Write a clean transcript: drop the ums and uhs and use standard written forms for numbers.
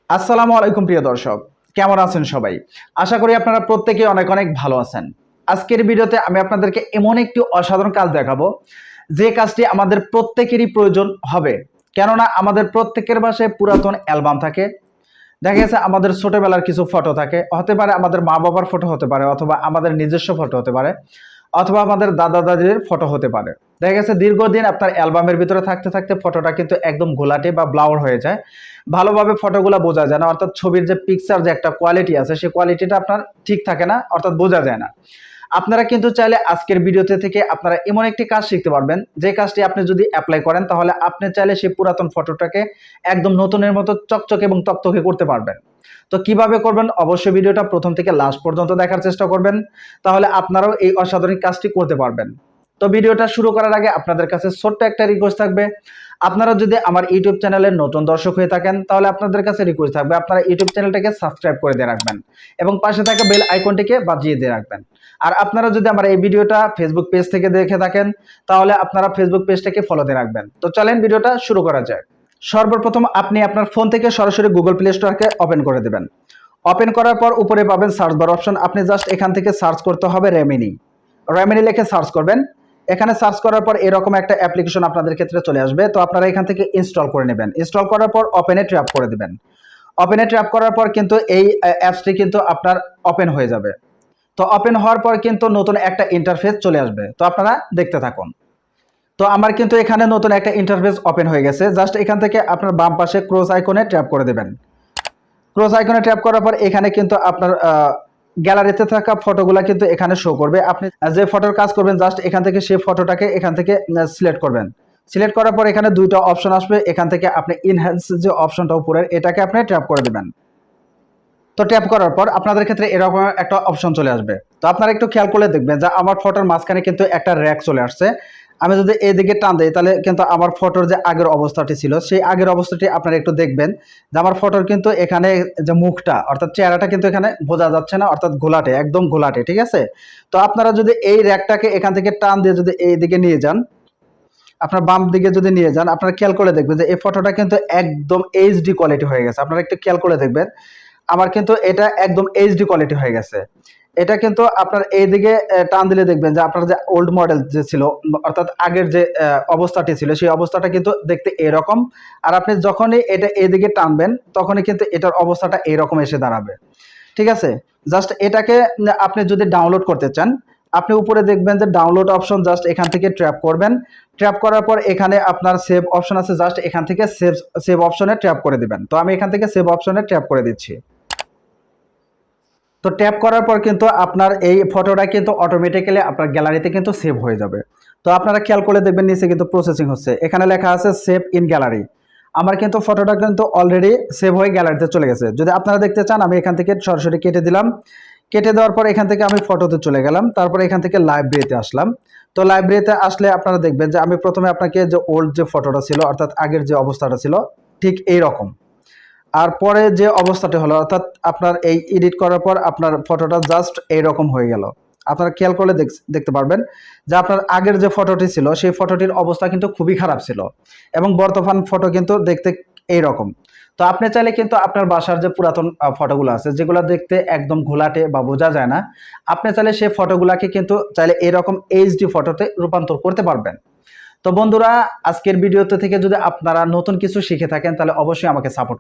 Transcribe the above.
আসসালামু আলাইকুম প্রিয় দর্শক, কেমন আছেন সবাই? আশা করি আপনারা প্রত্যেকেই অনেক অনেক ভালো আছেন। আজকের ভিডিওতে আমি আপনাদেরকে এমন একটি অসাধারণ কাজ দেখাবো, যে কাজটি আমাদের প্রত্যেকেরই প্রয়োজন হবে। কেননা আমাদের প্রত্যেকের বাসায় পুরাতন অ্যালবাম থাকে। দেখা গেছে আমাদের ছোটবেলার কিছু ফটো থাকে, হতে পারে আমাদের মা বাবার ফটো হতে পারে, অথবা আমাদের নিজস্ব ফটো হতে পারে, অথবা আমাদের দাদা দাদির ফটো হতে পারে। দেখা গেছে দীর্ঘদিন আপনার অ্যালবামের ভিতরে থাকতে থাকতে ফটোটা কিন্তু একদম ঘোলাটে বা ব্লাউর হয়ে যায়, ভালোভাবে ফটোগুলো বোঝা যায় না, অর্থাৎ ছবির যে পিকচার যে একটা কোয়ালিটি আছে সেই কোয়ালিটিটা আপনার ঠিক থাকে না, অর্থাৎ বোঝা যায় না। আপনারা কিন্তু চাইলে আজকের ভিডিওতে থেকে আপনারা এমন একটি কাজ শিখতে পারবেন, যে কাজটি আপনি যদি অ্যাপ্লাই করেন তাহলে আপনি চাইলে সেই পুরাতন ফটোটাকে একদম নতুনের মতো চকচকে এবং তকতকে করতে পারবেন। তো কিভাবে করবেন অবশ্যই ভিডিওটা প্রথম থেকে লাস্ট পর্যন্ত দেখার চেষ্টা করবেন, তাহলে আপনারাও এই অসাধারণ কাজটি করতে পারবেন। তো ভিডিওটা শুরু করার আগে আপনাদের কাছে ছোট্ট একটা রিকোয়েস্ট থাকবে। আপনারা যদি আমার ইউটিউব চ্যানেলের নতুন দর্শক হয়ে থাকেন তাহলে আপনাদের কাছে রিকোয়েস্ট থাকবে আপনারা ইউটিউব চ্যানেলটাকে সাবস্ক্রাইব করে দিয়ে রাখবেন এবং পাশে থাকা বেল আইকনটিকে বাজিয়ে দিয়ে রাখবেন। আর আপনারা যদি আমার এই ভিডিওটা ফেসবুক পেজ থেকে দেখে থাকেন তাহলে আপনারা ফেসবুক পেজটাকে ফলো দিয়ে রাখবেন। তো চলেন ভিডিওটা শুরু করা যাক। সর্বপ্রথম আপনি আপনার ফোন থেকে সরাসরি গুগল প্লে স্টোরকে ওপেন করে দেবেন। ওপেন করার পর উপরে পাবেন সার্চ বার অপশন, আপনি জাস্ট এখান থেকে সার্চ করতে হবে রেমিনি। রেমিনি লিখে সার্চ করবেন। এখানে সার্চ করার পর এরকম একটা অ্যাপ্লিকেশন আপনাদের ক্ষেত্রে চলে আসবে, তো আপনারা এখান থেকে ইনস্টল করে নেবেন। ইনস্টল করার পর ওপেনে ট্যাপ করে দিবেন। ওপেনে ট্যাপ করার পর কিন্তু এই অ্যাপসটি কিন্তু আপনার ওপেন হয়ে যাবে। তো ওপেন হওয়ার পর কিন্তু নতুন একটা ইন্টারফেস চলে আসবে, তো আপনারা দেখতে থাকুন। তো আমার কিন্তু এখানে নতুন একটা ইন্টারফেস ওপেন হয়ে গেছে। জাস্ট এখান থেকে আপনার বাম পাশে ক্রস আইকনে ট্যাপ করে দেবেন। ক্রস আইকনে ট্যাপ করার পর এখানে কিন্তু আপনার গ্যালারিতে থাকা ফটোগুলা কিন্তু এখানে শো করবে। আপনি যে ফটোর কাজ করবেন জাস্ট এখান থেকে সেই ফটোটাকে এখান থেকে সিলেক্ট করবেন। সিলেক্ট করার পর এখানে দুইটা অপশন আসবে, এখান থেকে আপনি ইনহ্যান্স যে অপশনটা উপরের এটাকে আপনি ট্যাপ করে দিবেন। তো ট্যাপ করার পর আপনাদের ক্ষেত্রে এরকম একটা অপশন চলে আসবে। তো আপনারা একটু খেয়াল করে দেখবেন যে আমার ফটোর মাঝখানে কিন্তু একটা র্যাক চলে আসছে। আমি যদি এইদিকে টান দিই তাহলে কিন্তু আমার ফটোর যে আগের অবস্থাটি ছিল সেই আগের অবস্থাটি আপনারা একটু দেখবেন যে আমার ফটোর কিন্তু এখানে যে মুখটা অর্থাৎ চেহারাটা কিন্তু এখানে বোঝা যাচ্ছে না, অর্থাৎ ঘোলাটে, একদম ঘোলাটে, ঠিক আছে। তো আপনারা যদি এই র্যাকটাকে এখান থেকে টান দিয়ে যদি এইদিকে নিয়ে যান, আপনার বাম দিকে যদি নিয়ে যান, আপনারা খেয়াল করে দেখবেন যে এই ফটোটা কিন্তু একদম এইচডি কোয়ালিটি হয়ে গেছে। আপনারা একটু খেয়াল করে দেখবেন আমার কিন্তু এটা একদম এইচডি কোয়ালিটি হয়ে গেছে। এটা কিন্তু আপনার এইদিকে টান দিলে দেখবেন যে আপনার যে ওল্ড মডেল যে ছিল, অর্থাৎ আগের যে অবস্থাটি ছিল সেই অবস্থাটা কিন্তু দেখতে এরকম। আর আপনি যখনই এটা এইদিকে টানবেন তখনই কিন্তু এটার অবস্থাটা এইরকম এসে দাঁড়াবে, ঠিক আছে। জাস্ট এটাকে আপনি যদি ডাউনলোড করতে চান, আপনি উপরে দেখবেন যে ডাউনলোড অপশন, জাস্ট এখান থেকে ট্র্যাপ করবেন। ট্র্যাপ করার পর এখানে আপনার সেভ অপশন আছে, জাস্ট এখান থেকে সেভ অপশনে ট্র্যাপ করে দিবেন। তো আমি এখান থেকে সেভ অপশনে ট্র্যাপ করে দিচ্ছি। তো ট্যাপ করার পর কিন্তু আপনার এই ফটোটা কিন্তু অটোমেটিক্যালি আপনার গ্যালারিতে কিন্তু সেভ হয়ে যাবে। তো আপনারা খেয়াল করে দেখবেন নিচে কিন্তু প্রসেসিং হচ্ছে, এখানে লেখা আছে সেভ ইন গ্যালারি। আমার কিন্তু ফটোটা কিন্তু অলরেডি সেভ হয়ে গ্যালারিতে চলে গেছে। যদি আপনারা দেখতে চান আমি এখান থেকে সরাসরি কেটে দিলাম। কেটে দেওয়ার পর এখান থেকে আমি ফটোতে চলে গেলাম, তারপরে এখান থেকে লাইব্রেরিতে আসলাম। তো লাইব্রেরিতে আসলে আপনারা দেখবেন যে আমি প্রথমে আপনাকে যে ওল্ড যে ফটোটা ছিল অর্থাৎ আগের যে অবস্থাটা ছিল ঠিক এই রকম, আর পরে যে অবস্থাটি হলো অর্থাৎ আপনার এই এডিট করার পর আপনার ফটোটা জাস্ট এইরকম হয়ে গেল। আপনারা খেয়াল করলে দেখতে পারবেন যে আপনার আগের যে ফটোটি ছিল সেই ফটোটির অবস্থা কিন্তু খুবই খারাপ ছিল এবং বর্তমান ফটো কিন্তু দেখতে এইরকম। তো আপনি চাইলে কিন্তু আপনার বাসার যে পুরাতন ফটোগুলো আছে যেগুলো দেখতে একদম ঘোলাটে বা বোঝা যায় না, আপনি চাইলে সেই ফটোগুলাকে কিন্তু চাইলে এরকম এইচডি ফটোতে রূপান্তর করতে পারবেন। তো বন্ধুরা, আজকের ভিডিওতে থেকে যদি আপনারা নতুন কিছু শিখে থাকেন তাহলে অবশ্যই আমাকে সাপোর্ট